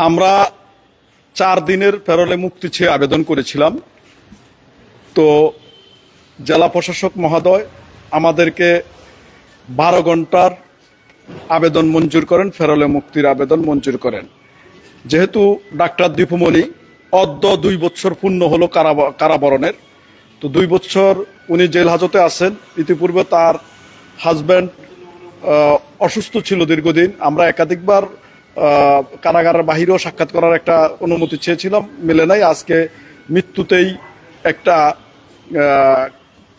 আমরা 4 দিনের প্যারোলে মুক্তি চেয়ে আবেদন করেছিলাম। তো জেলা প্রশাসক মহোদয় আমাদেরকে 12 ঘন্টার আবেদন মঞ্জুর করেন, প্যারোলে মুক্তির আবেদন মঞ্জুর করেন। যেহেতু ডাক্তার দীপুমণি অদ্য 2 বছর পূর্ণ হলো কারাবরণের, তো 2 বছর উনি জেল হাজতে আছেন। ইতিপূর্বে তার হাজব্যান্ড অসুস্থ ছিল দীর্ঘদিন। আমরা একাধিকবার কারাগারের বাহিরেও সাক্ষাৎ করার একটা অনুমতি চেয়েছিলাম, মেলে নাই। আজকে মৃত্যুতেই একটা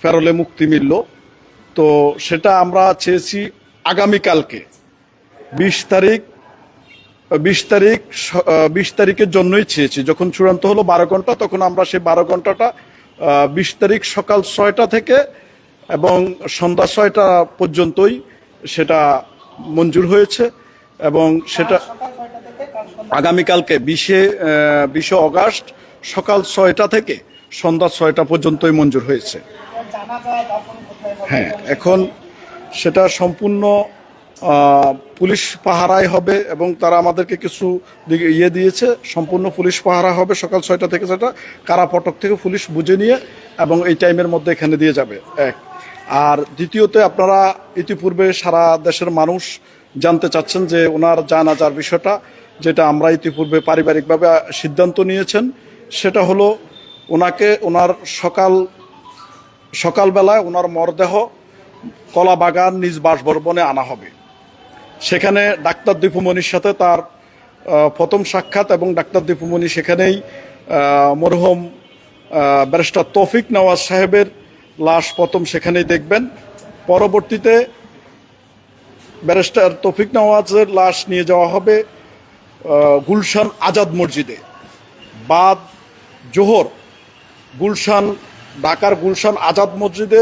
প্যারোলে মুক্তি মিলল। তো সেটা আমরা চেয়েছি আগামীকালকে 20 তারিখের জন্যই চেয়েছি। যখন চূড়ান্ত হলো 12 ঘন্টা, তখন আমরা সেই 12 ঘন্টাটা 20 তারিখ সকাল 6টা থেকে এবং সন্ধ্যা 6টা পর্যন্তই সেটা মঞ্জুর হয়েছে। এবং সেটা আগামীকালকে 20 অগাস্ট সকাল 6টা থেকে সন্ধ্যা 6টা পর্যন্তই মঞ্জুর হয়েছে। হ্যাঁ, এখন সেটা সম্পূর্ণ পুলিশ পাহারায় হবে এবং তারা আমাদেরকে কিছু দিয়েছে। সম্পূর্ণ পুলিশ পাহারা হবে সকাল 6টা থেকে। সেটা কারা ফটক থেকে পুলিশ বুঝে নিয়ে এবং এই টাইমের মধ্যে এখানে দিয়ে যাবে। এক আর দ্বিতীয়তে, আপনারা ইতিপূর্বে সারা দেশের মানুষ জানতে চাচ্ছেন যে ওনার জানাজার বিষয়টা, যেটা আমরা ইতিপূর্বে পারিবারিকভাবে সিদ্ধান্ত নিয়েছেন। সেটা হলো ওনার সকালবেলায় ওনার মরদেহ কলাবাগান নিজ বাসভবনে আনা হবে। সেখানে ডাক্তার দীপুমণির সাথে তার প্রথম সাক্ষাৎ, এবং ডাক্তার দীপুমণি সেখানেই মরহুম ব্যারিস্টার তৌফিক নওয়াজ সাহেবের লাশ প্রথম সেখানেই দেখবেন। পরবর্তীতে ব্যারিস্টার তৌফিক নওয়াজের লাশ নিয়ে যাওয়া হবে গুলশান আজাদ মসজিদে। বাদ জোহর ঢাকার গুলশান আজাদ মসজিদে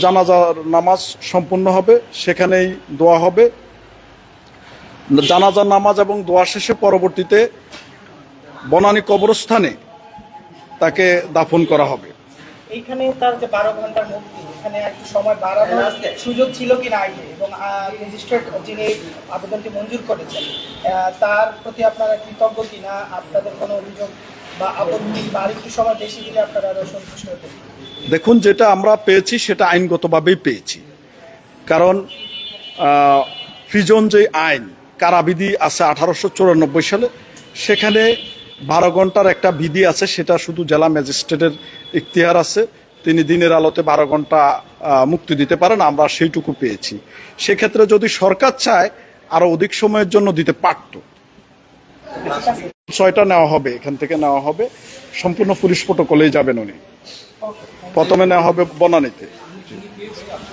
জানাজার নামাজ সম্পন্ন হবে। সেখানেই দোয়া হবে। জানাজার নামাজ এবং দোয়া শেষে পরবর্তীতে বনানী কবরস্থানে তাকে দাফন করা হবে। এইখানে তার যে 12 ঘন্টার মুক্তি, এখানে একটু সময় বাড়ানোর সুযোগ ছিল কিনা আগে, এবং ম্যাজিস্ট্রেট যিনি আবেদনটি মঞ্জুর করেছেন তার প্রতি আপনারা কৃতজ্ঞ কিনা? আপনাদের কোনো অভিযোগ বা আপত্তি বা আরেকটু সময় বেশি দিলে আপনারা সন্তুষ্ট হতেন? দেখুন, যেটা আমরা পেয়েছি সেটা আইনগতভাবেই পেয়েছি। কারণ প্রিজন যে আইন কারাবিধি আছে 1894 সালে, সেখানে 12 ঘন্টার একটা বিধি আছে। সেটা শুধু জেলা ম্যাজিস্ট্রেটের ইখতিয়ার আছে, তিনি দিনের আলোতে 12 ঘন্টা মুক্তি দিতে পারেন। আমরা সেইটুকু পেয়েছি। সেক্ষেত্রে যদি সরকার চায় আরো অধিক সময়ের জন্য দিতে পারত। 6টা নেওয়া হবে, এখান থেকে নেওয়া হবে, সম্পূর্ণ পুলিশ প্রটোকলেই যাবেন উনি। প্রথমে নেওয়া হবে বনানীতে।